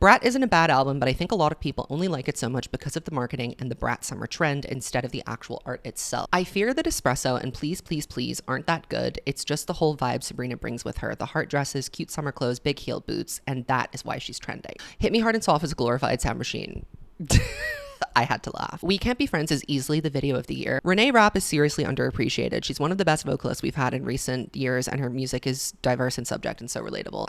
Brat isn't a bad album, but I think a lot of people only like it so much because of the marketing and the Brat summer trend instead of the actual art itself. I fear that Espresso and Please Please Please aren't that good. It's just the whole vibe Sabrina brings with her. The heart dresses, cute summer clothes, big heel boots, and that is why she's trending. Hit Me Hard and Soft is a glorified sound machine. I had to laugh. We Can't Be Friends is easily the video of the year. Renee Rapp is seriously underappreciated. She's one of the best vocalists we've had in recent years, and her music is diverse in subject and so relatable.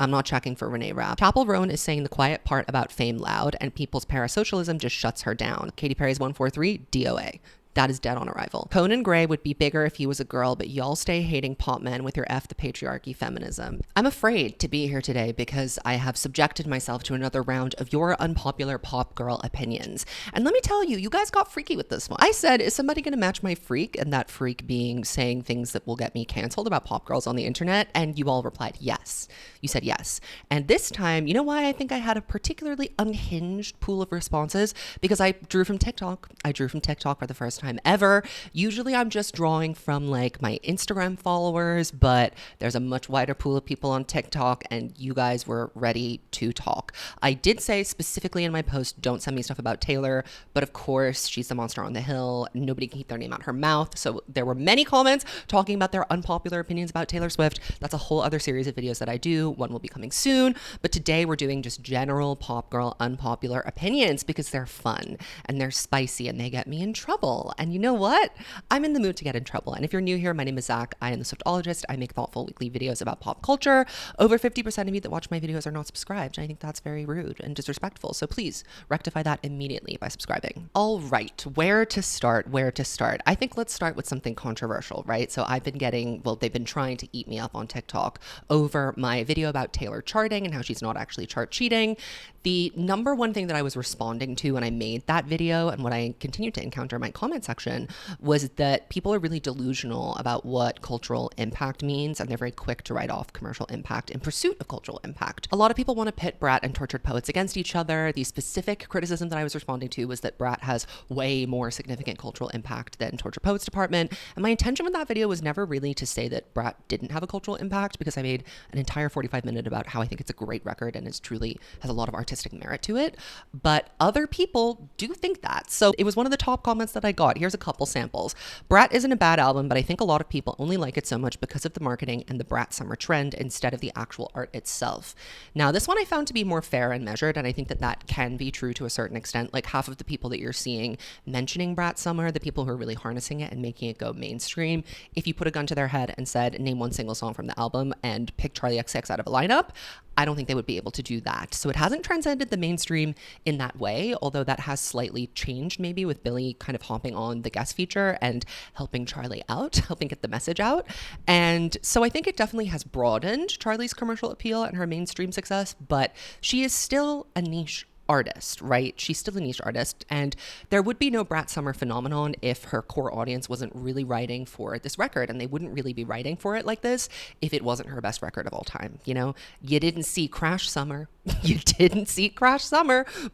I'm not checking for Renee Rapp. Chappell Roan is saying the quiet part about fame loud, and people's parasocialism just shuts her down. Katy Perry's 143, DOA. That is dead on arrival. Conan Gray would be bigger if he was a girl, but y'all stay hating pop men with your F the patriarchy feminism. I'm afraid to be here today because I have subjected myself to another round of your unpopular pop girl opinions. And let me tell you, you guys got freaky with this one. I said, is somebody gonna match my freak? And that freak being saying things that will get me canceled about pop girls on the internet. And you all replied, yes. You said yes. And this time, you know why I think I had a particularly unhinged pool of responses? Because I drew from TikTok. I drew from TikTok for the first time ever. Usually I'm just drawing from like my Instagram followers, but there's a much wider pool of people on TikTok and you guys were ready to talk. I did say specifically in my post, don't send me stuff about Taylor, but of course she's the monster on the hill. Nobody can keep their name out her mouth. So there were many comments talking about their unpopular opinions about Taylor Swift. That's a whole other series of videos that I do. One will be coming soon, but today we're doing just general pop girl unpopular opinions because they're fun and they're spicy and they get me in trouble. And you know what? I'm in the mood to get in trouble. And if you're new here, my name is Zach. I am the Swiftologist. I make thoughtful weekly videos about pop culture. Over 50% of you that watch my videos are not subscribed. And I think that's very rude and disrespectful. So please rectify that immediately by subscribing. All right, where to start? I think let's start with something controversial, right? So I've been getting, well, they've been trying to eat me up on TikTok over my video about Taylor charting and how she's not actually chart cheating. The number one thing that I was responding to when I made that video and what I continued to encounter in my comment section was that people are really delusional about what cultural impact means, and they're very quick to write off commercial impact in pursuit of cultural impact. A lot of people want to pit Brat and Tortured Poets against each other. The specific criticism that I was responding to was that Brat has way more significant cultural impact than Tortured Poets Department. And my intention with that video was never really to say that Brat didn't have a cultural impact, because I made an entire 45-minute about how I think it's a great record and it's truly has a lot of artistic merit to it. But other people do think that. So it was one of the top comments that I got. Here's a couple samples. Brat isn't a bad album, but I think a lot of people only like it so much because of the marketing and the Brat summer trend instead of the actual art itself. Now, this one I found to be more fair and measured, and I think that that can be true to a certain extent. Like half of the people that you're seeing mentioning Brat summer, the people who are really harnessing it and making it go mainstream, if you put a gun to their head and said, name one single song from the album and pick Charli XX out of a lineup, I don't think they would be able to do that. So it hasn't transcended the mainstream in that way, although that has slightly changed maybe with Billie kind of hopping on the guest feature and helping Charli out, helping get the message out. And so I think it definitely has broadened Charli's commercial appeal and her mainstream success, but she is still a niche artist, right? She's still a niche artist, and there would be no Brat Summer phenomenon if her core audience wasn't really writing for this record, and they wouldn't really be writing for it like this if it wasn't her best record of all time. You know, you didn't see Crash Summer,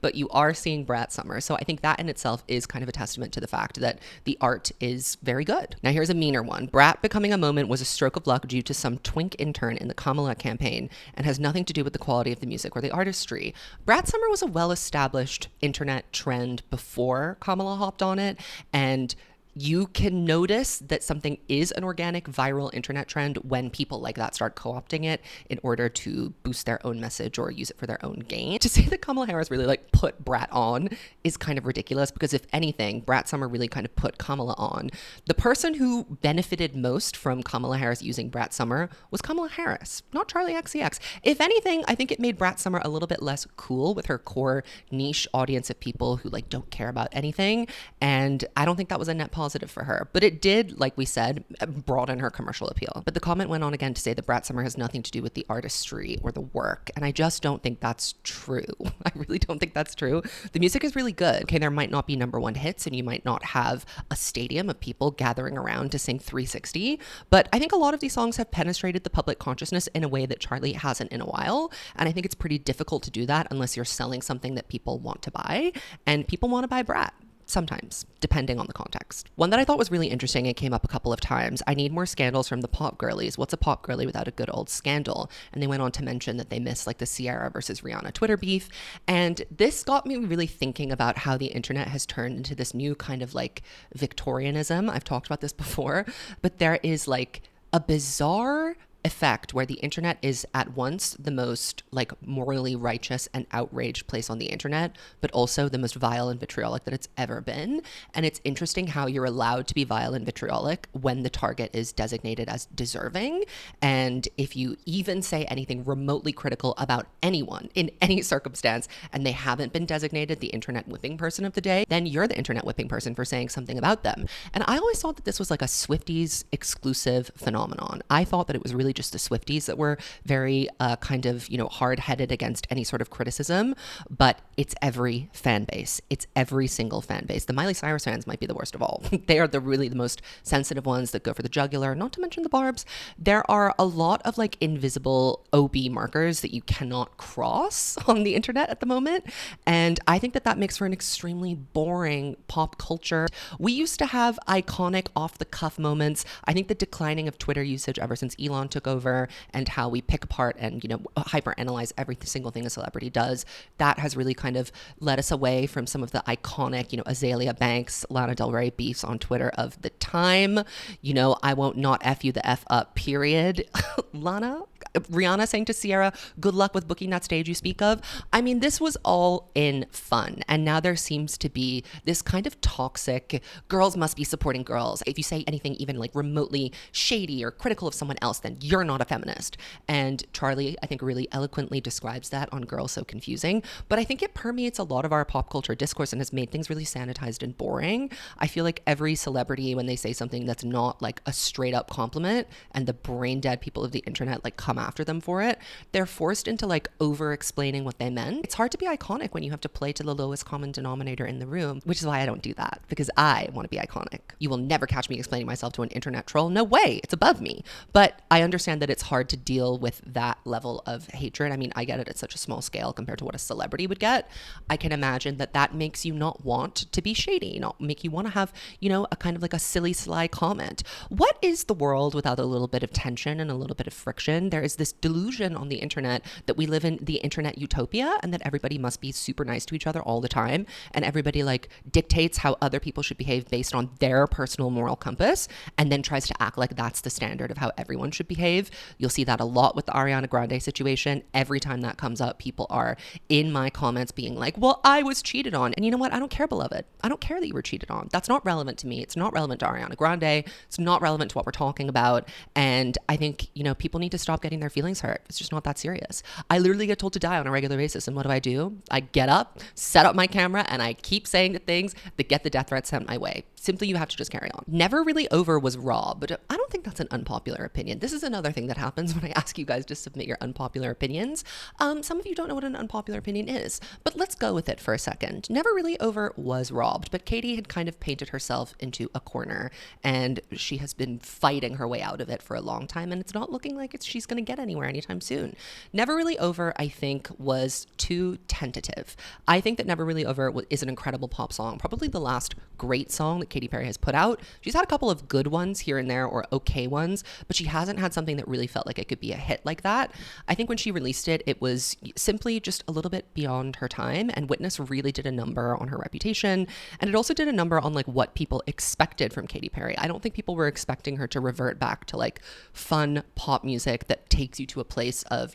but you are seeing Brat Summer. So I think that in itself is kind of a testament to the fact that the art is very good. Now here's a meaner one. Brat becoming a moment was a stroke of luck due to some twink intern in the Kamala campaign and has nothing to do with the quality of the music or the artistry. Brat Summer was a well-established internet trend before Kamala hopped on it, and you can notice that something is an organic viral internet trend when people like that start co-opting it in order to boost their own message or use it for their own gain. To say that Kamala Harris really like put Brat on is kind of ridiculous, because if anything, Brat Summer really kind of put Kamala on. The person who benefited most from Kamala Harris using Brat Summer was Kamala Harris, not Charli XCX. If anything, I think it made Brat Summer a little bit less cool with her core niche audience of people who like don't care about anything, and I don't think that was a net positive for her, but it did, like we said, broaden her commercial appeal. But the comment went on again to say that Brat Summer has nothing to do with the artistry or the work, and I just don't think that's true. I really don't think that's true. The music is really good. Okay, there might not be number one hits, and you might not have a stadium of people gathering around to sing 360, but I think a lot of these songs have penetrated the public consciousness in a way that Charli hasn't in a while, and I think it's pretty difficult to do that unless you're selling something that people want to buy, and people want to buy Brat. sometimes, depending on the context. One that I thought was really interesting and came up a couple of times: I need more scandals from the pop girlies. What's a pop girly without a good old scandal? And they went on to mention that they miss like the Ciara versus Rihanna Twitter beef. And this got me really thinking about how the internet has turned into this new kind of like Victorianism. I've talked about this before, but there is like a bizarre effect where the internet is at once the most like morally righteous and outraged place on the internet, but also the most vile and vitriolic that it's ever been. And it's interesting how you're allowed to be vile and vitriolic when the target is designated as deserving. And if you even say anything remotely critical about anyone in any circumstance and they haven't been designated the internet whipping person of the day, then you're the internet whipping person for saying something about them. And I always thought that this was like a Swifties exclusive phenomenon. I thought that it was really just the Swifties that were very kind of, hard-headed against any sort of criticism, but it's every fan base. It's every single fan base. The Miley Cyrus fans might be the worst of all. They are really the most sensitive ones that go for the jugular, not to mention the barbs. There are a lot of like invisible OB markers that you cannot cross on the internet at the moment. And I think that makes for an extremely boring pop culture. We used to have iconic off-the-cuff moments. I think the declining of Twitter usage ever since Elon took over and how we pick apart and, hyperanalyze every single thing a celebrity does, that has really kind of led us away from some of the iconic, Azalea Banks, Lana Del Rey beefs on Twitter of the time. I won't not F you the F up, period. Lana? Rihanna saying to Ciara, good luck with booking that stage you speak of. I mean, this was all in fun. And now there seems to be this kind of toxic, girls must be supporting girls. If you say anything even like remotely shady or critical of someone else, then you're not a feminist. And Charli, I think, really eloquently describes that on Girls So Confusing. But I think it permeates a lot of our pop culture discourse and has made things really sanitized and boring. I feel like every celebrity, when they say something that's not like a straight up compliment, and the brain dead people of the internet like come after them for it, they're forced into like over explaining what they meant. It's hard to be iconic when you have to play to the lowest common denominator in the room, which is why I don't do that, because I want to be iconic. You will never catch me explaining myself to an internet troll. No way, it's above me. But I understand that it's hard to deal with that level of hatred. I mean, I get it at such a small scale compared to what a celebrity would get. I can imagine that makes you not want to be shady, not make you want to have, a kind of like a silly, sly comment. What is the world without a little bit of tension and a little bit of friction? There is this delusion on the internet that we live in the internet utopia and that everybody must be super nice to each other all the time, and everybody like dictates how other people should behave based on their personal moral compass, and then tries to act like that's the standard of how everyone should behave. You'll see that a lot with the Ariana Grande situation. Every time that comes up, people are in my comments being like, well, I was cheated on. And you know what? I don't care, beloved. I don't care that you were cheated on. That's not relevant to me. It's not relevant to Ariana Grande. It's not relevant to what we're talking about. And I think, people need to stop getting their feelings hurt. It's just not that serious. I literally get told to die on a regular basis. And what do? I get up, set up my camera, and I keep saying the things that get the death threats sent my way. Simply, you have to just carry on. Never Really Over was robbed. I don't think that's an unpopular opinion. This is another thing that happens when I ask you guys to submit your unpopular opinions. Some of you don't know what an unpopular opinion is, but let's go with it for a second. Never Really Over was robbed, but Katy had kind of painted herself into a corner, and she has been fighting her way out of it for a long time, and it's not looking like she's going to get anywhere anytime soon. Never Really Over, I think, was too tentative. I think that Never Really Over is an incredible pop song, probably the last great song that Katy Perry has put out. She's had a couple of good ones here and there, or okay ones, but she hasn't had something that really felt like it could be a hit like that. I think when she released it, it was simply just a little bit beyond her time, and Witness really did a number on her reputation, and it also did a number on like what people expected from Katy Perry. I don't think people were expecting her to revert back to like fun pop music that takes you to a place of,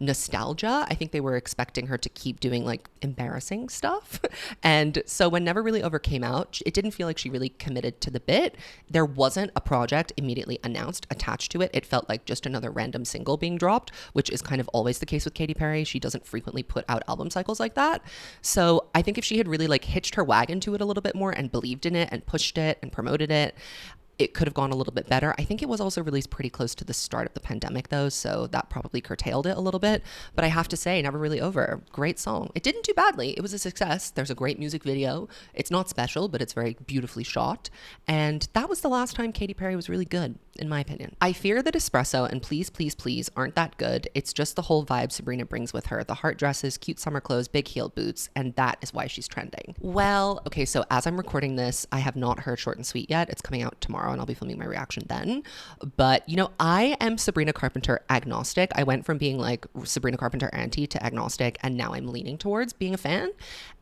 nostalgia. I think they were expecting her to keep doing like embarrassing stuff. And so when Never Really Over came out, it didn't feel like she really committed to the bit. There wasn't a project immediately announced attached to it. It felt like just another random single being dropped, which is kind of always the case with Katy Perry. She doesn't frequently put out album cycles like that. So I think if she had really like hitched her wagon to it a little bit more and believed in it and pushed it and promoted it, It could have gone a little bit better. I think it was also released pretty close to the start of the pandemic though, so that probably curtailed it a little bit. But I have to say, Never Really Over, great song. It didn't do badly. It was a success. There's a great music video. It's not special, but it's very beautifully shot. And that was the last time Katy Perry was really good, in my opinion. I fear that Espresso and Please Please Please aren't that good. It's just the whole vibe Sabrina brings with her. The heart dresses, cute summer clothes, big heeled boots, and that is why she's trending. Well, okay, so as I'm recording this, I have not heard Short and Sweet yet. It's coming out tomorrow and I'll be filming my reaction then. But, you know, I am Sabrina Carpenter agnostic. I went from being like Sabrina Carpenter anti to agnostic, and now I'm leaning towards being a fan.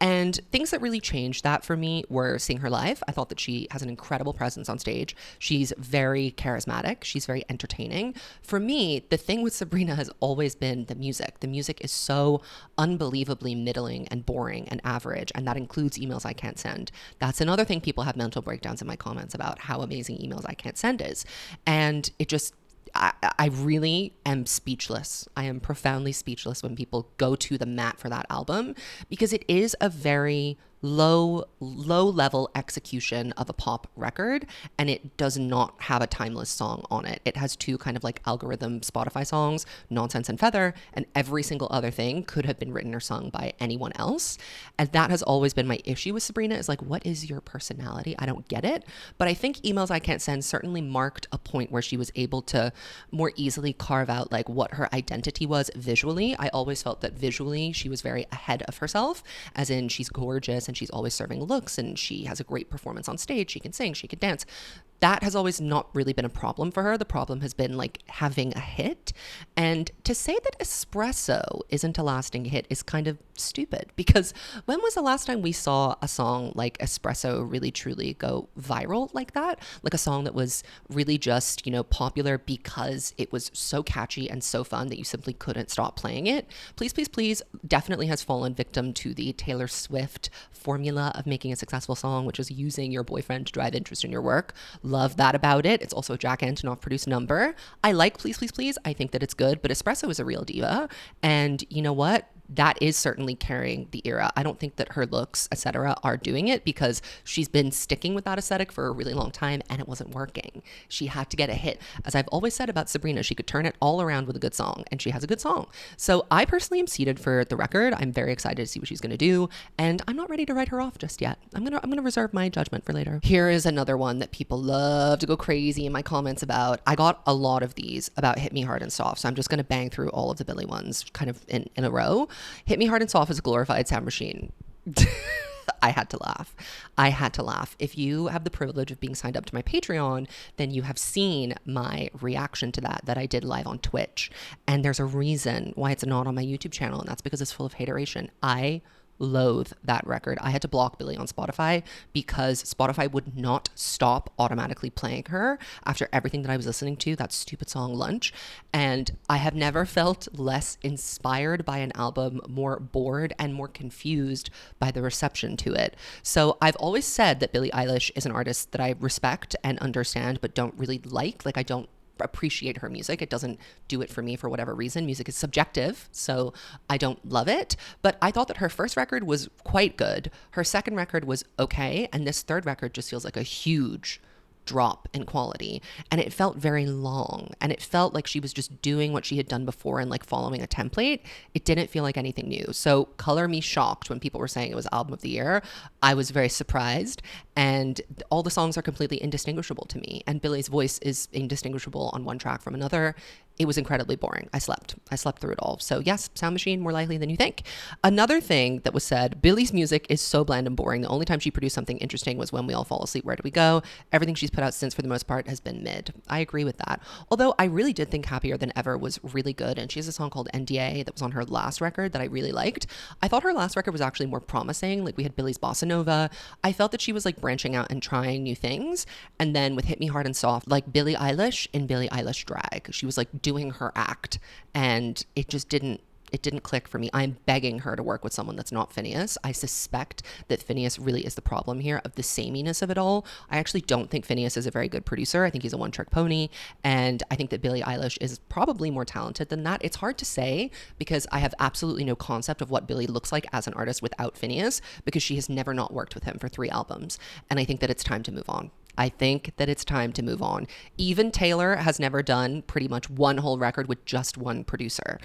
And things that really changed that for me were seeing her live. I thought that she has an incredible presence on stage. She's very charismatic. She's very entertaining. For me, the thing with Sabrina has always been the music. The music is so unbelievably middling and boring and average, and that includes Emails I Can't Send. That's another thing people have mental breakdowns in my comments about how amazing Emails I Can't Send is. And it just, I really am speechless. I am profoundly speechless when people go to the mat for that album, because it is a very low level execution of a pop record, and it does not have a timeless song on it. It has two kind of like algorithm Spotify songs, Nonsense and Feather, and every single other thing could have been written or sung by anyone else. And that has always been my issue with Sabrina, is like, what is your personality? I don't get it. But I think Emails I Can't Send certainly marked a point where she was able to more easily carve out like what her identity was visually. I always felt that visually she was very ahead of herself, as in she's gorgeous and she's always serving looks, and she has a great performance on stage. She can sing, she can dance. That has always not really been a problem for her. The problem has been like having a hit. And to say that Espresso isn't a lasting hit is kind of stupid, because when was the last time we saw a song like Espresso really truly go viral like that? Like a song that was really just, you know, popular because it was so catchy and so fun that you simply couldn't stop playing it. Please Please Please definitely has fallen victim to the Taylor Swift formula of making a successful song, which is using your boyfriend to drive interest in your work. Love that about it. It's also a Jack Antonoff produced number. I like Please Please Please. I think that it's good, but Espresso is a real diva. And you know what? That is certainly carrying the era. I don't think that her looks, etc., are doing it, because she's been sticking with that aesthetic for a really long time and it wasn't working. She had to get a hit. As I've always said about Sabrina, she could turn it all around with a good song, and she has a good song. So I personally am seated for the record. I'm very excited to see what she's going to do, and I'm not ready to write her off just yet. I'm going to reserve my judgment for later. Here is another one that people love to go crazy in my comments about. I got a lot of these about Hit Me Hard and Soft, so I'm just going to bang through all of the Billie ones kind of in a row. Hit Me Hard and Soft is a glorified sound machine. I had to laugh. I had to laugh. If you have the privilege of being signed up to my Patreon, then you have seen my reaction to that I did live on Twitch. And there's a reason why it's not on my YouTube channel, and that's because it's full of hateration. I loathe that record. I had to block Billie on Spotify because Spotify would not stop automatically playing her after everything that I was listening to, that stupid song Lunch. And I have never felt less inspired by an album, more bored and more confused by the reception to it. So I've always said that Billie Eilish is an artist that I respect and understand, but don't really like. Like, I don't appreciate her music. It doesn't do it for me for whatever reason. Music is subjective, so I don't love it. But I thought that her first record was quite good. Her second record was okay. And this third record just feels like a huge drop in quality, and it felt very long, and it felt like she was just doing what she had done before and like following a template. It didn't feel like anything new. So color me shocked when people were saying it was album of the year. I was very surprised, and all the songs are completely indistinguishable to me, and Billie's voice is indistinguishable on one track from another. It was incredibly boring. I slept through it all. So yes, sound machine, more likely than you think. Another thing that was said, Billie's music is so bland and boring. The only time she produced something interesting was When We All Fall Asleep, Where Do We Go? Everything she's put out since, for the most part, has been mid. I agree with that. Although I really did think Happier Than Ever was really good, and she has a song called NDA that was on her last record that I really liked. I thought her last record was actually more promising. Like, we had Billie's Bossa Nova. I felt that she was like branching out and trying new things. And then with Hit Me Hard and Soft, like Billie Eilish in Billie Eilish drag, she was like doing her act, and it didn't click for me. I'm begging her to work with someone that's not Finneas. I suspect that Finneas really is the problem here, of the sameness of it all. I actually don't think Finneas is a very good producer. I think he's a one-trick pony, and I think that Billie Eilish is probably more talented than that. It's hard to say because I have absolutely no concept of what Billie looks like as an artist without Finneas, because she has never not worked with him for 3 albums, and I think that it's time to move on. I think that it's time to move on. Even Taylor has never done pretty much one whole record with just one producer.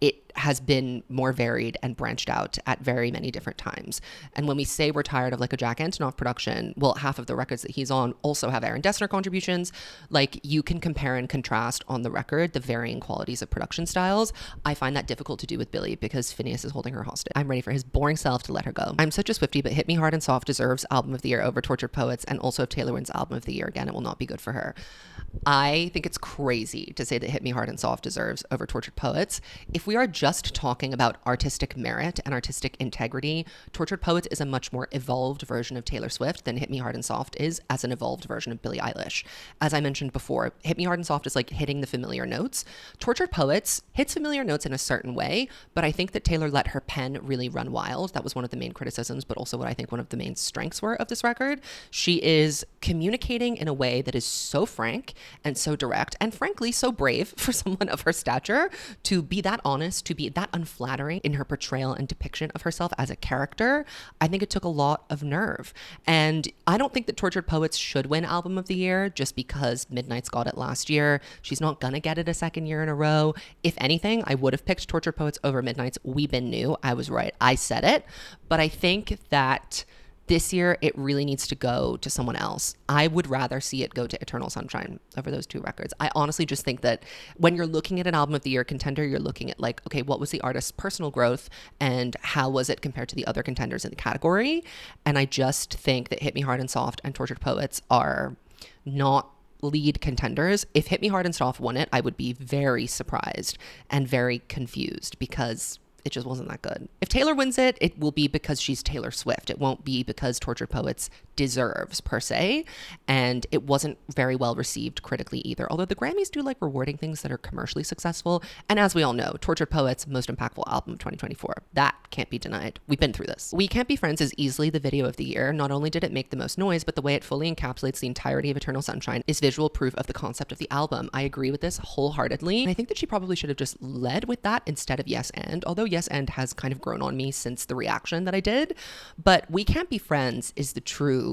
It has been more varied and branched out at very many different times. And when we say we're tired of like a Jack Antonoff production, well, half of the records that he's on also have Aaron Dessner contributions. Like, you can compare and contrast on the record the varying qualities of production styles. I find that difficult to do with Billie because Phineas is holding her hostage. I'm ready for his boring self to let her go. I'm such a Swiftie, but Hit Me Hard and Soft deserves Album of the Year over Tortured Poets, and also if Taylor wins Album of the Year again, it will not be good for her. I think it's crazy to say that Hit Me Hard and Soft deserves over Tortured Poets. If we are just talking about artistic merit and artistic integrity, Tortured Poets is a much more evolved version of Taylor Swift than Hit Me Hard and Soft is as an evolved version of Billie Eilish. As I mentioned before, Hit Me Hard and Soft is like hitting the familiar notes. Tortured Poets hits familiar notes in a certain way, but I think that Taylor let her pen really run wild. That was one of the main criticisms, but also what I think one of the main strengths were of this record. She is communicating in a way that is so frank and so direct, and frankly so brave for someone of her stature to be that honest, to be that unflattering in her portrayal and depiction of herself as a character. I think it took a lot of nerve, and I don't think that Tortured Poets should win Album of the Year just because Midnight's got it last year. She's not gonna get it a second year in a row. If anything, I would have picked Tortured Poets over Midnight's We Been New. I was right, I said it, but I think that this year, it really needs to go to someone else. I would rather see it go to Eternal Sunshine over those two records. I honestly just think that when you're looking at an Album of the Year contender, you're looking at like, okay, what was the artist's personal growth and how was it compared to the other contenders in the category? And I just think that Hit Me Hard and Soft and Tortured Poets are not lead contenders. If Hit Me Hard and Soft won it, I would be very surprised and very confused because it just wasn't that good. If Taylor wins it, it will be because she's Taylor Swift. It won't be because Tortured Poets deserves per se. And it wasn't very well received critically either. Although the Grammys do like rewarding things that are commercially successful. And as we all know, Tortured Poets, most impactful album of 2024. That can't be denied. We've been through this. We Can't Be Friends is easily the video of the year. Not only did it make the most noise, but the way it fully encapsulates the entirety of Eternal Sunshine is visual proof of the concept of the album. I agree with this wholeheartedly. And I think that she probably should have just led with that instead of Yes And. Although Yes And has kind of grown on me since the reaction that I did. But We Can't Be Friends is the true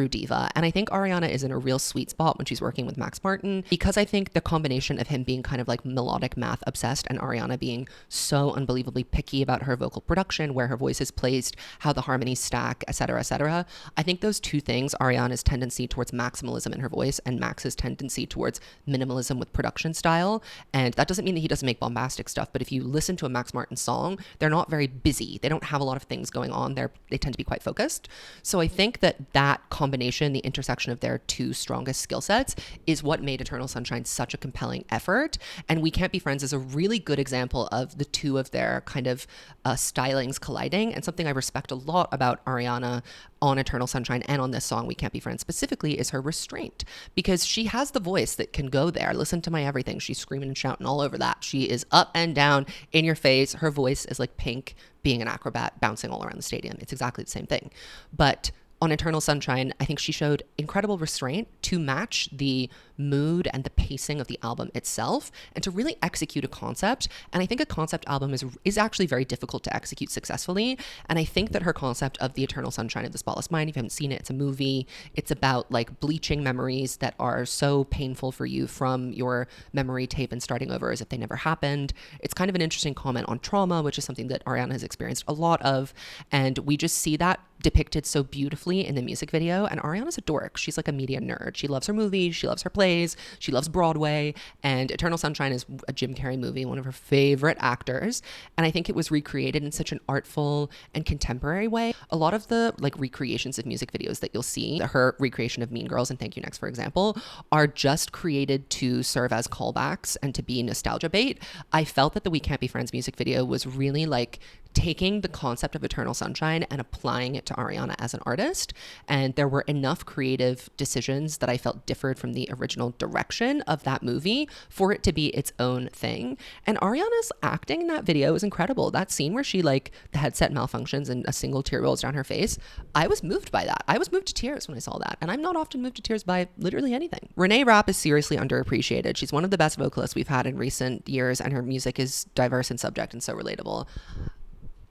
diva. And I think Ariana is in a real sweet spot when she's working with Max Martin, because I think the combination of him being kind of like melodic math obsessed and Ariana being so unbelievably picky about her vocal production, where her voice is placed, how the harmonies stack, etc., etc. I think those two things, Ariana's tendency towards maximalism in her voice and Max's tendency towards minimalism with production style. And that doesn't mean that he doesn't make bombastic stuff, but if you listen to a Max Martin song, they're not very busy. They don't have a lot of things going on. They tend to be quite focused. So I think that combination, the intersection of their two strongest skill sets, is what made Eternal Sunshine such a compelling effort. And We Can't Be Friends is a really good example of the two of their kind of stylings colliding, and something I respect a lot about Ariana on Eternal Sunshine and on this song We Can't Be Friends specifically is her restraint, because she has the voice that can go there. Listen to My Everything. She's screaming and shouting all over that. She is up and down in your face. Her voice is like Pink being an acrobat bouncing all around the stadium. It's exactly the same thing. But on Eternal Sunshine, I think she showed incredible restraint to match the mood and the pacing of the album itself and to really execute a concept. And I think a concept album is actually very difficult to execute successfully. And I think that her concept of the Eternal Sunshine of the Spotless Mind, if you haven't seen it, it's a movie. It's about like bleaching memories that are so painful for you from your memory tape and starting over as if they never happened. It's kind of an interesting comment on trauma, which is something that Ariana has experienced a lot of. And we just see that depicted so beautifully in the music video. And Ariana's a dork. She's like a media nerd. She loves her movies. She loves her plays. She loves Broadway. And Eternal Sunshine is a Jim Carrey movie, one of her favorite actors. And I think it was recreated in such an artful and contemporary way. A lot of the like recreations of music videos that you'll see, her recreation of Mean Girls and Thank You Next, for example, are just created to serve as callbacks and to be nostalgia bait. I felt that the We Can't Be Friends music video was really like taking the concept of Eternal Sunshine and applying it to Ariana as an artist. And there were enough creative decisions that I felt differed from the original direction of that movie for it to be its own thing. And Ariana's acting in that video is incredible. That scene where she like the headset malfunctions and a single tear rolls down her face, I was moved by that. I was moved to tears when I saw that. And I'm not often moved to tears by literally anything. Renee Rapp is seriously underappreciated. She's one of the best vocalists we've had in recent years, and her music is diverse in subject and so relatable.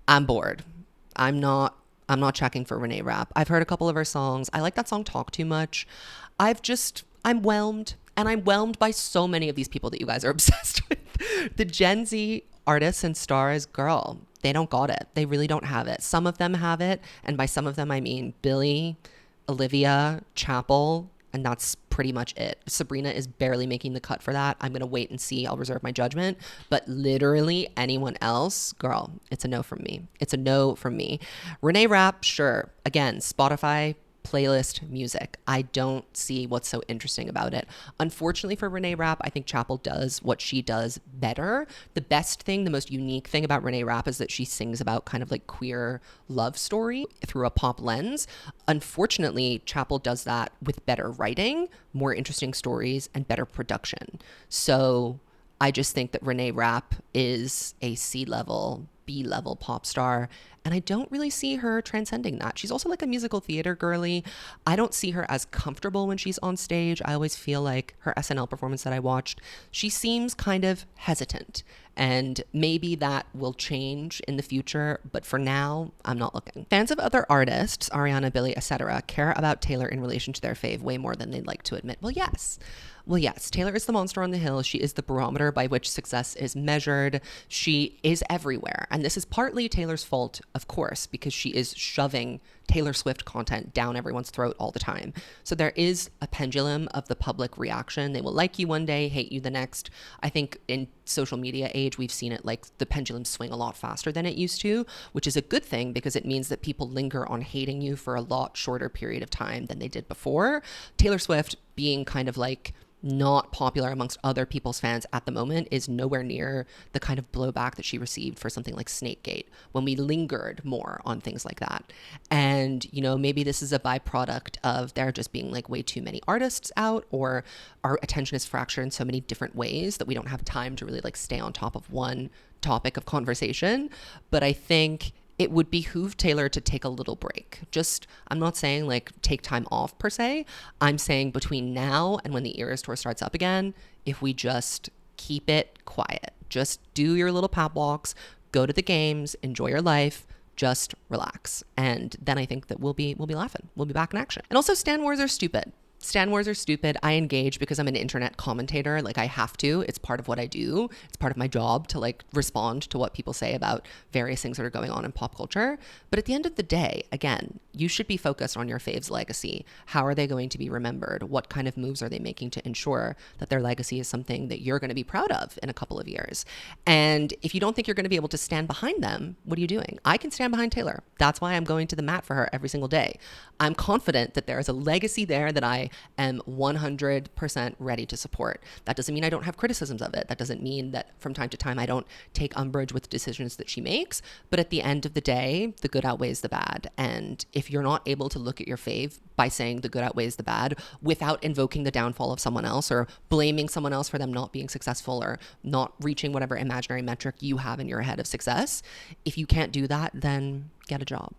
I'm bored. I'm not I'm not checking for Renee Rapp. I've heard a couple of her songs. I like that song Talk Too Much. I'm whelmed. And I'm whelmed by so many of these people that you guys are obsessed with. The Gen Z artists and stars, girl, they don't got it. They really don't have it. Some of them have it. And by some of them, I mean Billie, Olivia, Chappell, and that's pretty much it. Sabrina is barely making the cut for that. I'm going to wait and see. I'll reserve my judgment. But literally anyone else, girl, it's a no from me. It's a no from me. Renee Rapp, sure. Again, Spotify playlist music. I don't see what's so interesting about it. Unfortunately for Renee Rapp, I think Chappell does what she does better. The best thing, the most unique thing about Renee Rapp is that she sings about kind of like queer love story through a pop lens. Unfortunately, Chappell does that with better writing, more interesting stories, and better production. So I just think that Renee Rapp is a C-level, B-level pop star, and I don't really see her transcending that. She's also like a musical theater girly. I don't see her as comfortable when she's on stage. I always feel like her SNL performance that I watched, she seems kind of hesitant, and maybe that will change in the future, but for now, I'm not looking. Fans of other artists, Ariana, Billie, etc., care about Taylor in relation to their fave way more than they'd like to admit. Well, yes, Taylor is the monster on the hill. She is the barometer by which success is measured. She is everywhere. And this is partly Taylor's fault, of course, because she is shoving Taylor Swift content down everyone's throat all the time. So there is a pendulum of the public reaction. They will like you one day, hate you the next. I think in social media age, we've seen it like the pendulum swing a lot faster than it used to, which is a good thing because it means that people linger on hating you for a lot shorter period of time than they did before. Taylor Swift being kind of like not popular amongst other people's fans at the moment is nowhere near the kind of blowback that she received for something like Snakegate, when we lingered more on things like that. And, you know, maybe this is a byproduct of there just being like way too many artists out, or our attention is fractured in so many different ways that we don't have time to really like stay on top of one topic of conversation. But I think it would behoove Taylor to take a little break. Just, I'm not saying like take time off per se. I'm saying between now and when the Eras tour starts up again, if we just keep it quiet, just do your little pop walks, go to the games, enjoy your life, just relax. And then I think that we'll be laughing. We'll be back in action. And also, Stan Wars are stupid. Stan Wars are stupid. I engage because I'm an internet commentator. Like, I have to. It's part of what I do. It's part of my job to like respond to what people say about various things that are going on in pop culture. But at the end of the day, again, you should be focused on your fave's legacy. How are they going to be remembered? What kind of moves are they making to ensure that their legacy is something that you're going to be proud of in a couple of years? And if you don't think you're going to be able to stand behind them, what are you doing? I can stand behind Taylor. That's why I'm going to the mat for her every single day. I'm confident that there is a legacy there that I am 100% ready to support. That doesn't mean I don't have criticisms of it. That doesn't mean that from time to time I don't take umbrage with decisions that she makes. But at the end of the day, the good outweighs the bad. And if you're not able to look at your fave by saying the good outweighs the bad without invoking the downfall of someone else or blaming someone else for them not being successful or not reaching whatever imaginary metric you have in your head of success, if you can't do that, then get a job.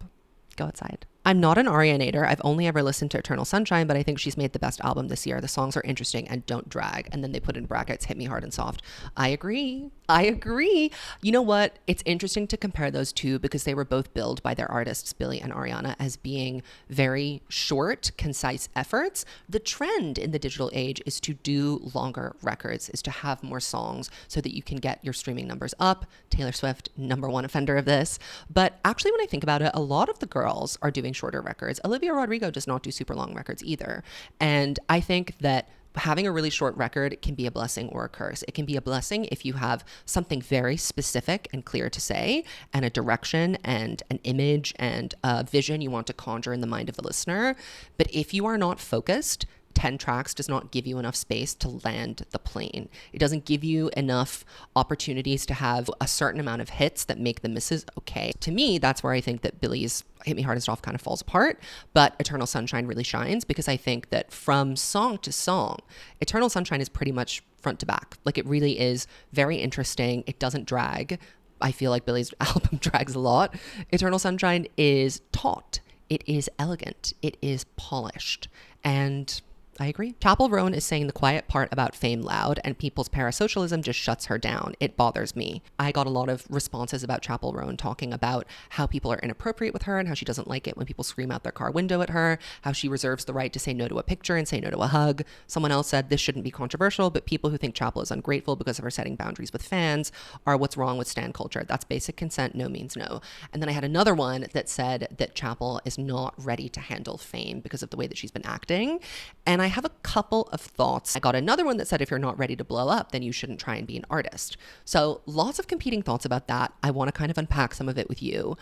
Go outside. I'm not an Arianator. I've only ever listened to Eternal Sunshine, but I think she's made the best album this year. The songs are interesting and don't drag. And then they put in brackets, hit me hard and soft. I agree. You know what? It's interesting to compare those two because they were both billed by their artists, Billie and Ariana, as being very short, concise efforts. The trend in the digital age is to do longer records, is to have more songs so that you can get your streaming numbers up. Taylor Swift, number one offender of this. But actually, when I think about it, a lot of the girls are doing shorter records. Olivia Rodrigo does not do super long records either. And I think that having a really short record can be a blessing or a curse. It can be a blessing if you have something very specific and clear to say, and a direction and an image and a vision you want to conjure in the mind of the listener. But if you are not focused, 10 tracks does not give you enough space to land the plane. It doesn't give you enough opportunities to have a certain amount of hits that make the misses okay. To me, that's where I think that Billie's Hit Me Hard and Soft kind of falls apart, but Eternal Sunshine really shines because I think that from song to song, Eternal Sunshine is pretty much front to back. Like, it really is very interesting. It doesn't drag. I feel like Billie's album drags a lot. Eternal Sunshine is taut. It is elegant. It is polished. And I agree. Chappell Roan is saying the quiet part about fame loud and people's parasocialism just shuts her down. It bothers me. I got a lot of responses about Chappell Roan talking about how people are inappropriate with her and how she doesn't like it when people scream out their car window at her, how she reserves the right to say no to a picture and say no to a hug. Someone else said this shouldn't be controversial, but people who think Chappell is ungrateful because of her setting boundaries with fans are what's wrong with stan culture. That's basic consent. No means no. And then I had another one that said that Chappell is not ready to handle fame because of the way that she's been acting. And I have a couple of thoughts. I got another one that said if you're not ready to blow up, then you shouldn't try and be an artist. So lots of competing thoughts about that. I want to kind of unpack some of it with you.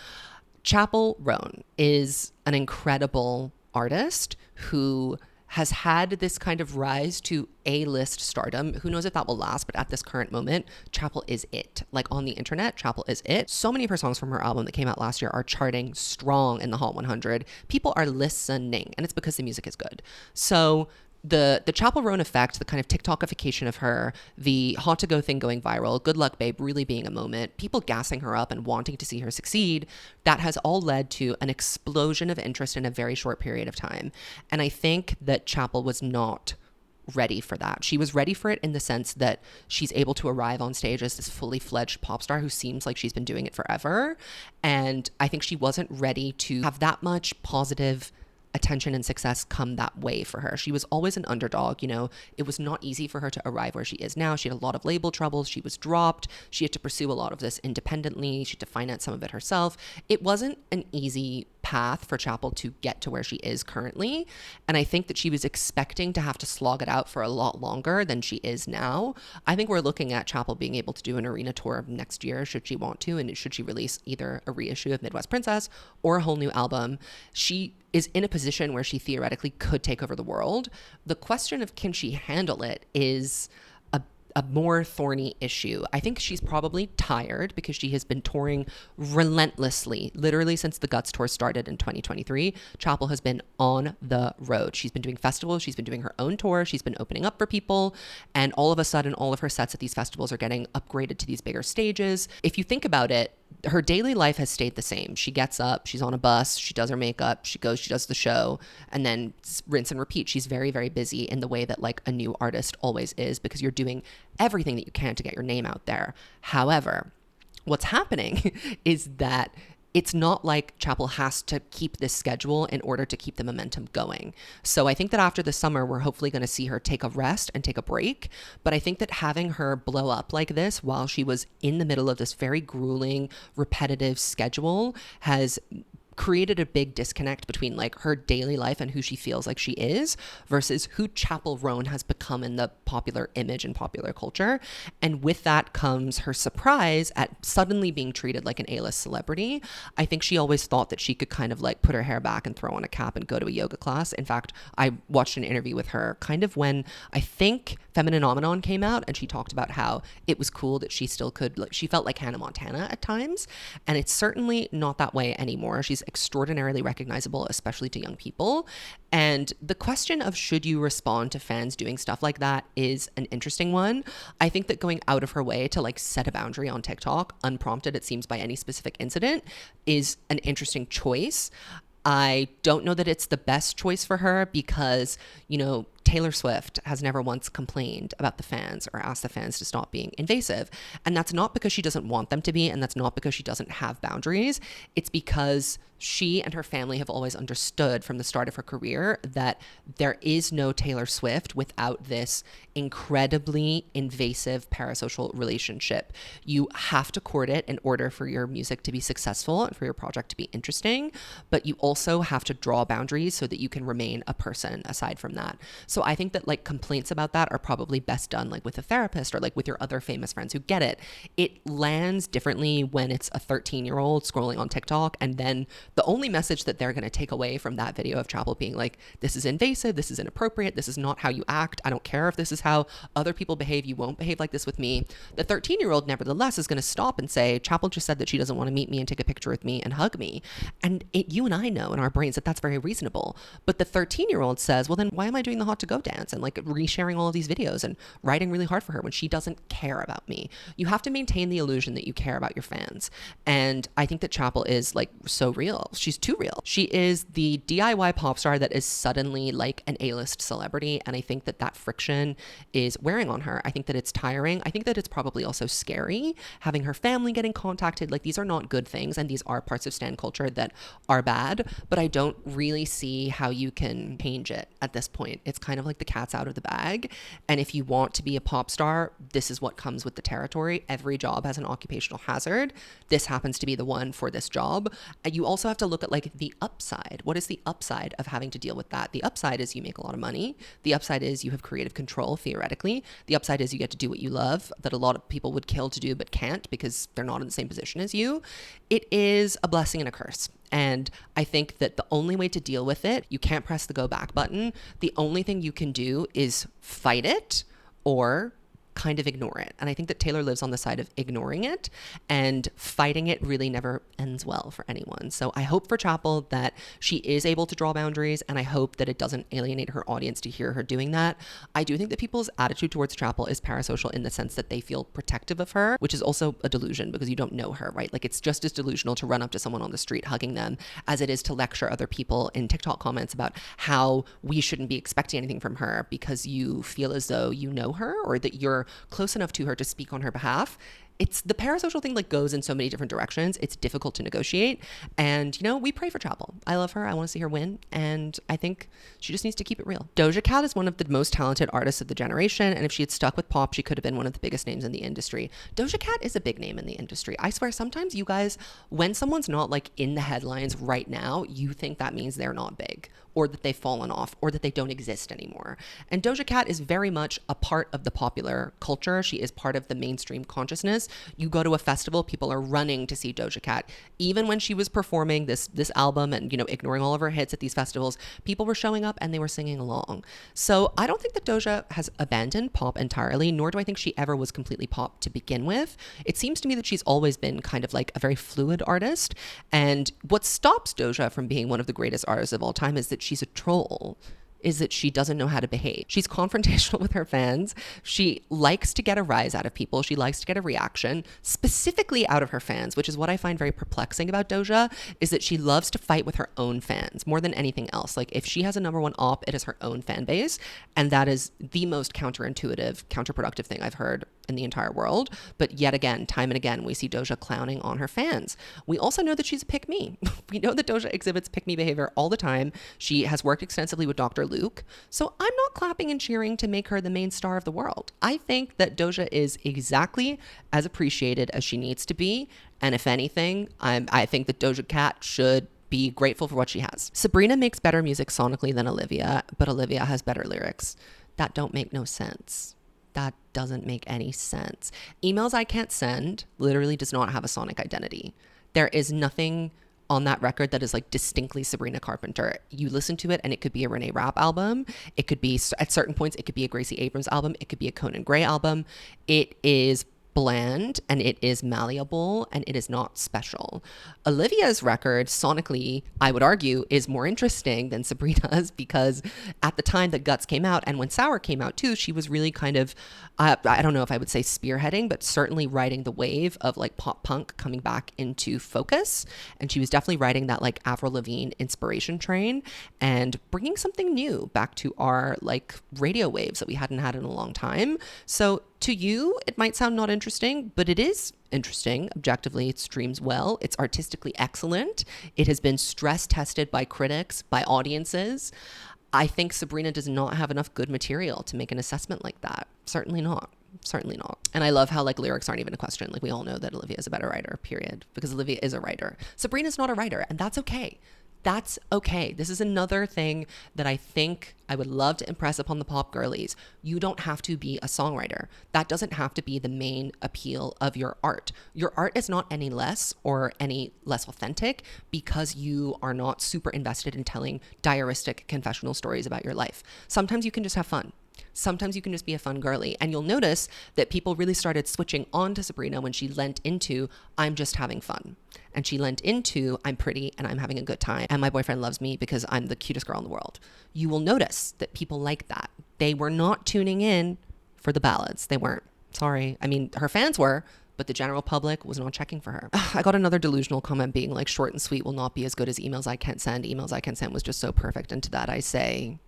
Chappell Roan is an incredible artist who has had this kind of rise to A-list stardom. Who knows if that will last, but at this current moment, Chappell is it. Like on the internet, Chappell is it. So many of her songs from her album that came out last year are charting strong in the Hot 100. People are listening, and it's because the music is good. So the Chappell Roan effect, the kind of TikTokification of her, the hot to go thing going viral, good luck babe really being a moment, people gassing her up and wanting to see her succeed, that has all led to an explosion of interest in a very short period of time. And I think that Chappell was not ready for that. She was ready for it in the sense that she's able to arrive on stage as this fully fledged pop star who seems like she's been doing it forever. And I think she wasn't ready to have that much positive attention and success come that way for her. She was always an underdog, you know. It was not easy for her to arrive where she is now. She had a lot of label troubles. She was dropped. She had to pursue a lot of this independently. She had to finance some of it herself. It wasn't an easy path for Chappell to get to where she is currently. And I think that she was expecting to have to slog it out for a lot longer than she is now. I think we're looking at Chappell being able to do an arena tour next year, should she want to, and should she release either a reissue of Midwest Princess or a whole new album. She is in a position where she theoretically could take over the world. The question of can she handle it is a more thorny issue. I think she's probably tired because she has been touring relentlessly, literally since the Guts tour started in 2023. Chappell has been on the road. She's been doing festivals. She's been doing her own tour. She's been opening up for people. And all of a sudden, all of her sets at these festivals are getting upgraded to these bigger stages. If you think about it, her daily life has stayed the same. She gets up, she's on a bus, she does her makeup, she goes, she does the show, and then rinse and repeat. She's very, very busy in the way that like a new artist always is, because you're doing everything that you can to get your name out there. However, what's happening is that it's not like Chappell has to keep this schedule in order to keep the momentum going. So I think that after the summer, we're hopefully going to see her take a rest and take a break. But I think that having her blow up like this while she was in the middle of this very grueling, repetitive schedule has created a big disconnect between like her daily life and who she feels like she is versus who Chappell Roan has become in the popular image and popular culture. And with that comes her surprise at suddenly being treated like an A-list celebrity. I think she always thought that she could kind of like put her hair back and throw on a cap and go to a yoga class. In fact, I watched an interview with her kind of when I think Femininomenon came out, and she talked about how it was cool that she still could, like, she felt like Hannah Montana at times. And it's certainly not that way anymore. She's extraordinarily recognizable, especially to young people. And the question of should you respond to fans doing stuff like that is an interesting one. I think that going out of her way to like set a boundary on TikTok, unprompted, it seems, by any specific incident, is an interesting choice. I don't know that it's the best choice for her because, you know, Taylor Swift has never once complained about the fans or asked the fans to stop being invasive. And that's not because she doesn't want them to be, and that's not because she doesn't have boundaries. It's because she and her family have always understood from the start of her career that there is no Taylor Swift without this incredibly invasive parasocial relationship. You have to court it in order for your music to be successful and for your project to be interesting, but you also have to draw boundaries so that you can remain a person aside from that. So I think that like complaints about that are probably best done like with a therapist or like with your other famous friends who get it. It lands differently when it's a 13-year-old scrolling on TikTok, and then the only message that they're going to take away from that video of Chappell being like, this is invasive, this is inappropriate, this is not how you act, I don't care if this is how other people behave, you won't behave like this with me. The 13-year-old nevertheless is going to stop and say, Chappell just said that she doesn't want to meet me and take a picture with me and hug me. And you and I know in our brains that that's very reasonable. But the 13-year-old says, well, then why am I doing the hot to to go dance and like resharing all of these videos and writing really hard for her when she doesn't care about me. You have to maintain the illusion that you care about your fans. And I think that Chappell is like so real. She's too real. She is the DIY pop star that is suddenly like an A-list celebrity. And I think that that friction is wearing on her. I think that it's tiring. I think that it's probably also scary having her family getting contacted. Like these are not good things. And these are parts of stan culture that are bad, but I don't really see how you can change it at this point. It's kind of like the cat's out of the bag. And if you want to be a pop star, this is what comes with the territory. Every job has an occupational hazard. This happens to be the one for this job. And you also have to look at like the upside. What is the upside of having to deal with that? The upside is you make a lot of money. The upside is you have creative control, theoretically. The upside is you get to do what you love that a lot of people would kill to do but can't because they're not in the same position as you. It is a blessing and a curse. And I think that the only way to deal with it, you can't press the go back button. The only thing you can do is fight it or kind of ignore it. And I think that Taylor lives on the side of ignoring it, and fighting it really never ends well for anyone. So I hope for Chappell that she is able to draw boundaries, and I hope that it doesn't alienate her audience to hear her doing that. I do think that people's attitude towards Chappell is parasocial in the sense that they feel protective of her, which is also a delusion because you don't know her, right? Like it's just as delusional to run up to someone on the street hugging them as it is to lecture other people in TikTok comments about how we shouldn't be expecting anything from her because you feel as though you know her or that you're close enough to her to speak on her behalf. It's the parasocial thing like goes in so many different directions. It's difficult to negotiate. And, you know, we pray for Chappell. I love her. I want to see her win. And I think she just needs to keep it real. Doja Cat is one of the most talented artists of the generation. And if she had stuck with pop, she could have been one of the biggest names in the industry. Doja Cat is a big name in the industry. I swear, sometimes you guys, when someone's not like in the headlines right now, you think that means they're not big or that they've fallen off or that they don't exist anymore. And Doja Cat is very much a part of the popular culture. She is part of the mainstream consciousness. You go to a festival, people are running to see Doja Cat. Even when she was performing this album and, you know, ignoring all of her hits at these festivals, people were showing up and they were singing along. So I don't think that Doja has abandoned pop entirely, nor do I think she ever was completely pop to begin with. It seems to me that she's always been kind of like a very fluid artist. And what stops Doja from being one of the greatest artists of all time is that she's a troll, is that she doesn't know how to behave. She's confrontational with her fans. She likes to get a rise out of people. She likes to get a reaction, specifically out of her fans, which is what I find very perplexing about Doja, is that she loves to fight with her own fans more than anything else. Like if she has a number one op, it is her own fan base. And that is the most counterintuitive, counterproductive thing I've heard in the entire world. But yet again, time and again, we see Doja clowning on her fans. We also know that she's a pick-me. We know that Doja exhibits pick-me behavior all the time. She has worked extensively with Dr. Luke. So I'm not clapping and cheering to make her the main star of the world. I think that Doja is exactly as appreciated as she needs to be. And if anything, I think that Doja Cat should be grateful for what she has. Sabrina makes better music sonically than Olivia, but Olivia has better lyrics. That don't make no sense. That doesn't make any sense. Emails I Can't Send literally does not have a sonic identity. There is nothing on that record that is like distinctly Sabrina Carpenter. You listen to it and it could be a Renee Rapp album. It could be, at certain points, it could be a Gracie Abrams album. It could be a Conan Gray album. It is bland and it is malleable and it is not special. Olivia's record sonically, I would argue, is more interesting than Sabrina's because at the time that Guts came out and when Sour came out too, she was really kind of, I don't know if I would say spearheading, but certainly riding the wave of like pop punk coming back into focus. And she was definitely riding that like Avril Lavigne inspiration train and bringing something new back to our like radio waves that we hadn't had in a long time. So to you, it might sound not interesting, but it is interesting. Objectively, it streams well. It's artistically excellent. It has been stress tested by critics, by audiences. I think Sabrina does not have enough good material to make an assessment like that. Certainly not. Certainly not. And I love how like lyrics aren't even a question. Like we all know that Olivia is a better writer, period, because Olivia is a writer. Sabrina's not a writer, and that's okay. That's okay. This is another thing that I think I would love to impress upon the pop girlies. You don't have to be a songwriter. That doesn't have to be the main appeal of your art. Your art is not any less or any less authentic because you are not super invested in telling diaristic confessional stories about your life. Sometimes you can just have fun. Sometimes you can just be a fun girly. And you'll notice that people really started switching on to Sabrina when she lent into, I'm just having fun. And she lent into, I'm pretty and I'm having a good time. And my boyfriend loves me because I'm the cutest girl in the world. You will notice that people like that. They were not tuning in for the ballads. They weren't. Sorry. I mean, her fans were, but the general public was not checking for her. I got another delusional comment being like, short and sweet will not be as good as emails I can't send. Emails I can send was just so perfect. And to that I say,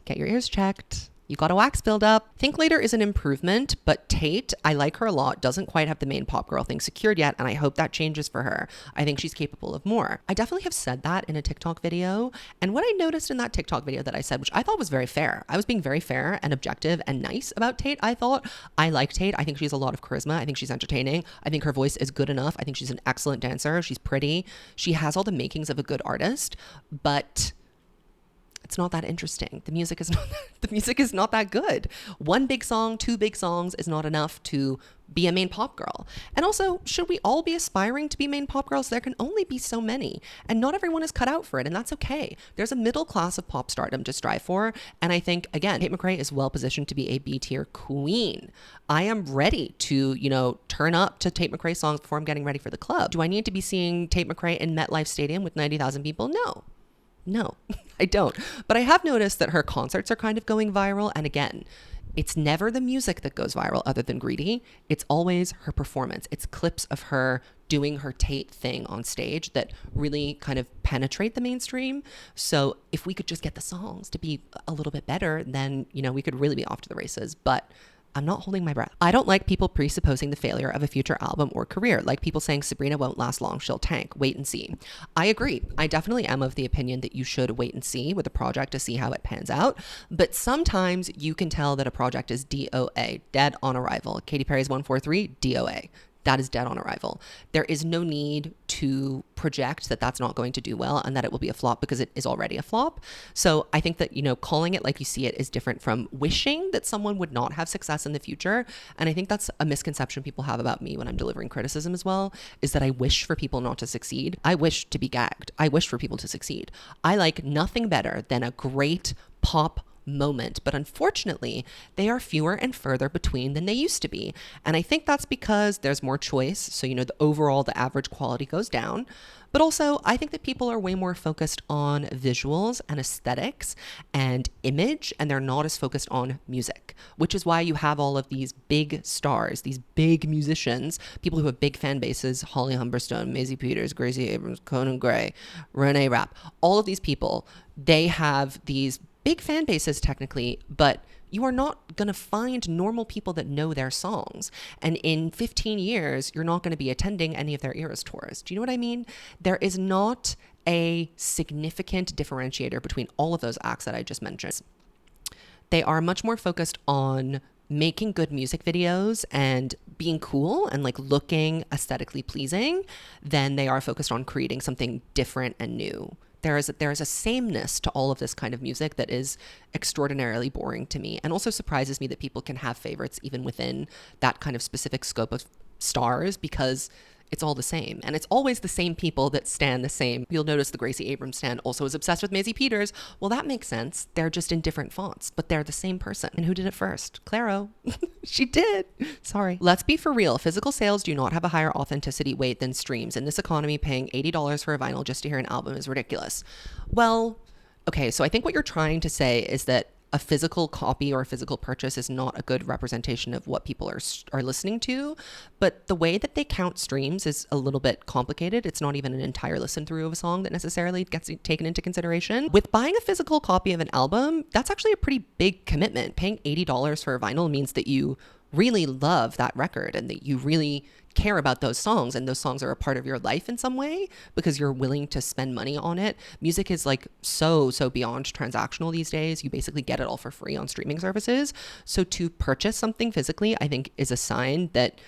get your ears checked. You got a wax buildup. Think Later is an improvement, but Tate, I like her a lot, doesn't quite have the main pop girl thing secured yet, and I hope that changes for her. I think she's capable of more. I definitely have said that in a TikTok video, and what I noticed in that TikTok video that I said, which I thought was very fair, I was being very fair and objective and nice about Tate. I thought, I like Tate. I think she has a lot of charisma. I think she's entertaining. I think her voice is good enough. I think she's an excellent dancer. She's pretty. She has all the makings of a good artist, but it's not that interesting. The music is not that good. One big song, two big songs is not enough to be a main pop girl. And also, should we all be aspiring to be main pop girls? There can only be so many, and not everyone is cut out for it, and that's okay. There's a middle class of pop stardom to strive for, and I think, again, Tate McRae is well positioned to be a B-tier queen. I am ready to, turn up to Tate McRae songs before I'm getting ready for the club. Do I need to be seeing Tate McRae in MetLife Stadium with 90,000 people? No, I don't. But I have noticed that her concerts are kind of going viral. And again, it's never the music that goes viral other than Greedy. It's always her performance. It's clips of her doing her Tate thing on stage that really kind of penetrate the mainstream. So if we could just get the songs to be a little bit better, then, we could really be off to the races. But I'm not holding my breath. I don't like people presupposing the failure of a future album or career, like people saying Sabrina won't last long, she'll tank, wait and see. I agree. I definitely am of the opinion that you should wait and see with a project to see how it pans out. But sometimes you can tell that a project is DOA, dead on arrival. Katy Perry's 143, DOA. That is dead on arrival. There is no need to project that that's not going to do well and that it will be a flop because it is already a flop. So I think that, calling it like you see it is different from wishing that someone would not have success in the future. And I think that's a misconception people have about me when I'm delivering criticism as well, is that I wish for people not to succeed. I wish to be gagged. I wish for people to succeed. I like nothing better than a great pop moment, but unfortunately they are fewer and further between than they used to be, and I think that's because there's more choice, so the average quality goes down. But also I think that people are way more focused on visuals and aesthetics and image, and they're not as focused on music, which is why you have all of these big stars, these big musicians, people who have big fan bases: Holly Humberstone, Maisie Peters, Gracie Abrams, Conan Gray, Renee Rapp. All of these people, they have these big fan bases technically, but you are not going to find normal people that know their songs. And in 15 years, you're not going to be attending any of their Eras tours. Do you know what I mean? There is not a significant differentiator between all of those acts that I just mentioned. They are much more focused on making good music videos and being cool and looking aesthetically pleasing than they are focused on creating something different and new. There is a sameness to all of this kind of music that is extraordinarily boring to me, and also surprises me that people can have favorites even within that kind of specific scope of stars, because it's all the same. And it's always the same people that stand the same. You'll notice the Gracie Abrams stand also is obsessed with Maisie Peters. Well, that makes sense. They're just in different fonts, but they're the same person. And who did it first? Clairo. She did. Sorry. Let's be for real. Physical sales do not have a higher authenticity weight than streams. In this economy, paying $80 for a vinyl just to hear an album is ridiculous. Well, okay, so I think what you're trying to say is that a physical copy or a physical purchase is not a good representation of what people are listening to. But the way that they count streams is a little bit complicated. It's not even an entire listen through of a song that necessarily gets taken into consideration. With buying a physical copy of an album, that's actually a pretty big commitment. Paying $80 for a vinyl means that you really love that record and that you really care about those songs, and those songs are a part of your life in some way because you're willing to spend money on it. Music is so beyond transactional these days. You basically get it all for free on streaming services. So to purchase something physically, I think, is a sign that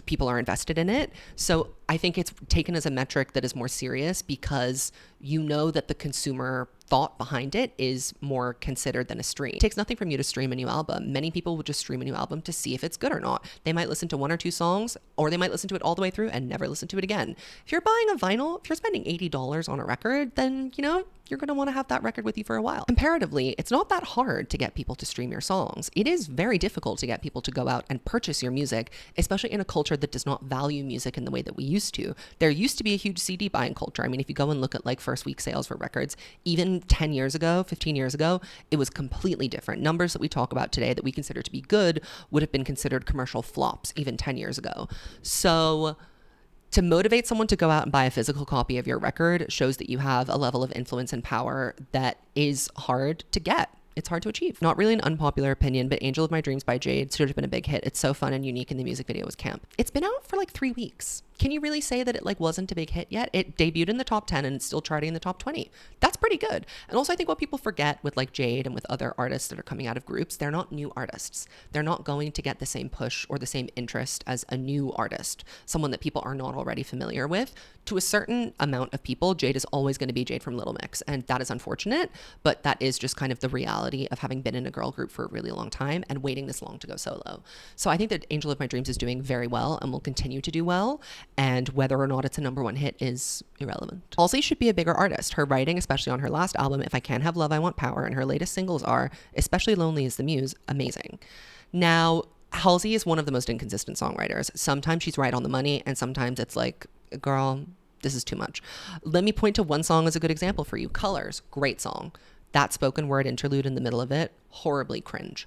people are invested in it. So I think it's taken as a metric that is more serious because you know that the consumer thought behind it is more considered than a stream. It takes nothing from you to stream a new album. Many people will just stream a new album to see if it's good or not. They might listen to one or two songs, or they might listen to it all the way through and never listen to it again. If you're buying a vinyl, if you're spending $80 on a record, then, you know, you're going to want to have that record with you for a while. Comparatively, it's not that hard to get people to stream your songs. It is very difficult to get people to go out and purchase your music, especially in a culture that does not value music in the way that we used to. There used to be a huge CD buying culture. I mean, if you go and look at like first week sales for records, even 10 years ago, 15 years ago, it was completely different. Numbers that we talk about today that we consider to be good would have been considered commercial flops even 10 years ago. So to motivate someone to go out and buy a physical copy of your record shows that you have a level of influence and power that is hard to get. It's hard to achieve. Not really an unpopular opinion, but Angel of My Dreams by Jade should have been a big hit. It's so fun and unique, and the music video was camp. It's been out for like 3 weeks. Can you really say that it like wasn't a big hit yet? It debuted in the top 10 and it's still charting in the top 20. That's pretty good. And also I think what people forget with like Jade and with other artists that are coming out of groups, they're not new artists. They're not going to get the same push or the same interest as a new artist, someone that people are not already familiar with. To a certain amount of people, Jade is always going to be Jade from Little Mix, and that is unfortunate, but that is just kind of the reality of having been in a girl group for a really long time and waiting this long to go solo. So I think that Angel of My Dreams is doing very well and will continue to do well. And whether or not it's a #1 hit is irrelevant. Halsey should be a bigger artist. Her writing, especially on her last album, If I Can't Have Love, I Want Power, and her latest singles are, especially Lonely is the Muse, amazing. Now, Halsey is one of the most inconsistent songwriters. Sometimes she's right on the money, and sometimes it's like, girl, this is too much. Let me point to one song as a good example for you. Colors, great song. That spoken word interlude in the middle of it, horribly cringe.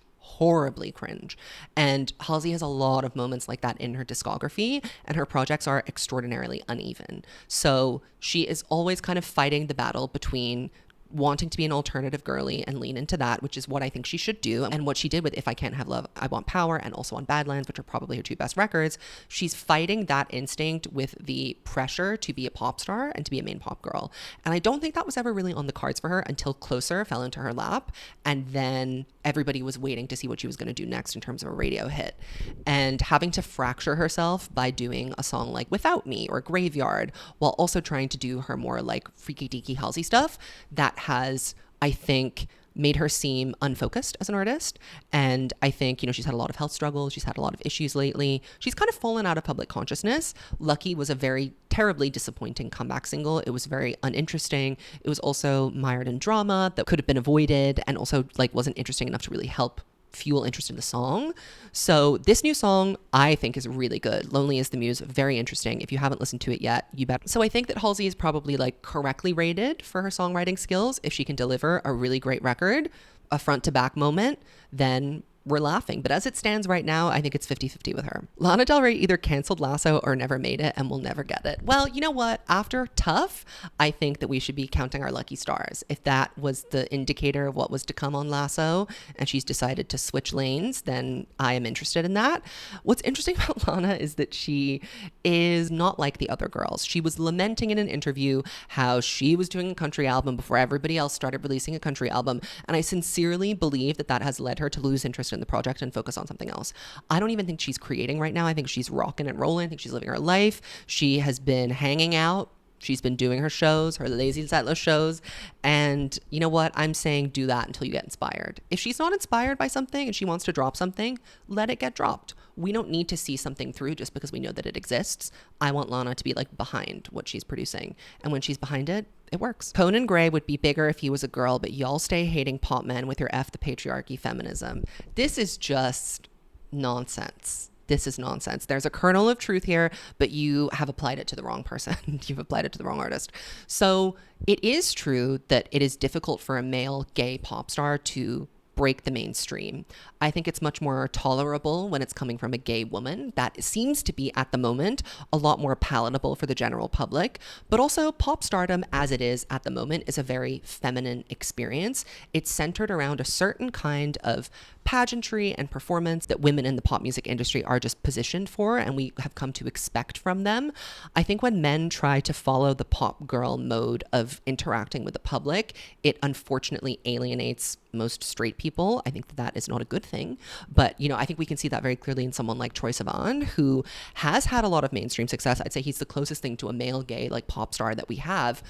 And Halsey has a lot of moments like that in her discography, and her projects are extraordinarily uneven. So she is always kind of fighting the battle between wanting to be an alternative girly and lean into that, which is what I think she should do. And what she did with If I Can't Have Love, I Want Power, and also on Badlands, which are probably her two best records, she's fighting that instinct with the pressure to be a pop star and to be a main pop girl. And I don't think that was ever really on the cards for her until Closer fell into her lap. And then everybody was waiting to see what she was going to do next in terms of a radio hit. And having to fracture herself by doing a song like Without Me or Graveyard, while also trying to do her more like freaky deaky Halsey stuff, that has, I think, made her seem unfocused as an artist. And I think, you know, she's had a lot of health struggles. She's had a lot of issues lately. She's kind of fallen out of public consciousness. Lucky was a very terribly disappointing comeback single. It was very uninteresting. It was also mired in drama that could have been avoided, and also like wasn't interesting enough to really help fuel interest in the song. So this new song I think is really good. Lonely is the Muse, very interesting. If you haven't listened to it yet, you better. So I think that Halsey is probably like correctly rated for her songwriting skills. If she can deliver a really great record, a front to back moment, then we're laughing. But as it stands right now, I think it's 50-50 with her. Lana Del Rey either canceled Lasso or never made it, and we'll never get it. Well, you know what? After Tough, I think that we should be counting our lucky stars. If that was the indicator of what was to come on Lasso, and she's decided to switch lanes, then I am interested in that. What's interesting about Lana is that she is not like the other girls. She was lamenting in an interview how she was doing a country album before everybody else started releasing a country album, and I sincerely believe that that has led her to lose interest in the project and focus on something else. I don't even think she's creating right now. I think she's rocking and rolling. I think she's living her life. She has been hanging out. She's been doing her shows, her lazy setlist shows. And you know what? I'm saying do that until you get inspired. If she's not inspired by something and she wants to drop something, let it get dropped. We don't need to see something through just because we know that it exists. I want Lana to be like behind what she's producing. And when she's behind it, it works. Conan Gray would be bigger if he was a girl, but y'all stay hating pop men with your F the patriarchy feminism. This is just nonsense. This is nonsense. There's a kernel of truth here, but you have applied it to the wrong person. You've applied it to the wrong artist. So it is true that it is difficult for a male gay pop star to break the mainstream. I think it's much more tolerable when it's coming from a gay woman. That seems to be, at the moment, a lot more palatable for the general public. But also, pop stardom, as it is at the moment, is a very feminine experience. It's centered around a certain kind of pageantry and performance that women in the pop music industry are just positioned for, and we have come to expect from them. I think when men try to follow the pop girl mode of interacting with the public, it unfortunately alienates most straight people. I think that that is not a good thing. But, you know, I think we can see that very clearly in someone like Troye Sivan, who has had a lot of mainstream success. I'd say he's the closest thing to a male gay like pop star that we have.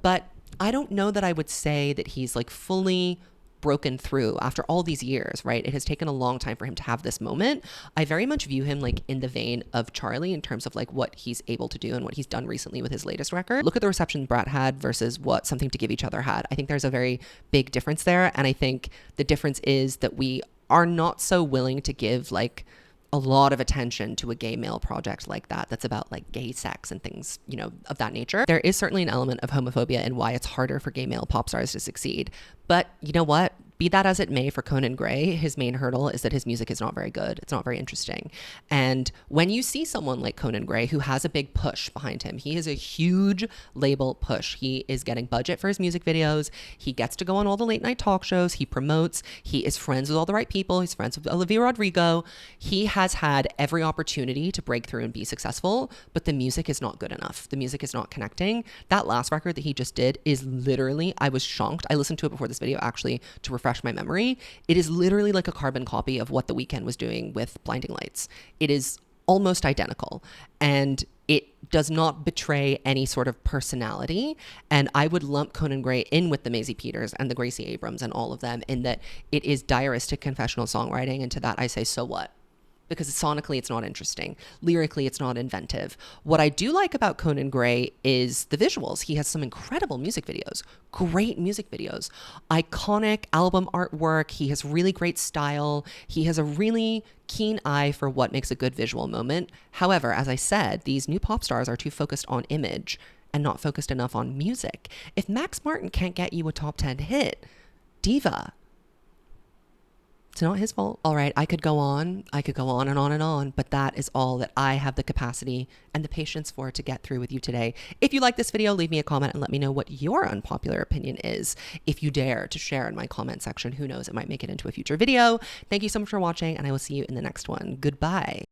But I don't know that I would say that he's like fully broken through after all these years, right? It has taken a long time for him to have this moment. I very much view him like in the vein of Charli in terms of like what he's able to do and what he's done recently with his latest record. Look at the reception Brat had versus what Something to Give Each Other had. I think there's a very big difference there. And I think the difference is that we are not so willing to give like a lot of attention to a gay male project like that that's about like gay sex and things, you know, of that nature. There is certainly an element of homophobia in why it's harder for gay male pop stars to succeed. But you know what? Be that as it may, for Conan Gray, his main hurdle is that his music is not very good. It's not very interesting. And when you see someone like Conan Gray, who has a big push behind him, he has a huge label push. He is getting budget for his music videos. He gets to go on all the late night talk shows. He promotes. He is friends with all the right people. He's friends with Olivia Rodrigo. He has had every opportunity to break through and be successful, but the music is not good enough. The music is not connecting. That last record that he just did is literally, I was shocked. I listened to it before this video actually to refresh my memory. It is literally like a carbon copy of what The Weeknd was doing with Blinding Lights. It is almost identical, and it does not betray any sort of personality. And I would lump Conan Gray in with the Maisie Peters and the Gracie Abrams and all of them, in that it is diaristic confessional songwriting. And to that I say, so what? Because sonically it's not interesting. Lyrically, it's not inventive. What I do like about Conan Gray is the visuals. He has some incredible music videos, great music videos, iconic album artwork. He has really great style. He has a really keen eye for what makes a good visual moment. However, as I said, these new pop stars are too focused on image and not focused enough on music. If Max Martin can't get you a top 10 hit, diva, it's not his fault. All right, I could go on and on, but that is all that I have the capacity and the patience for to get through with you today. If you like this video, leave me a comment and let me know what your unpopular opinion is. If you dare to share in my comment section, who knows, it might make it into a future video. Thank you so much for watching, and I will see you in the next one. Goodbye.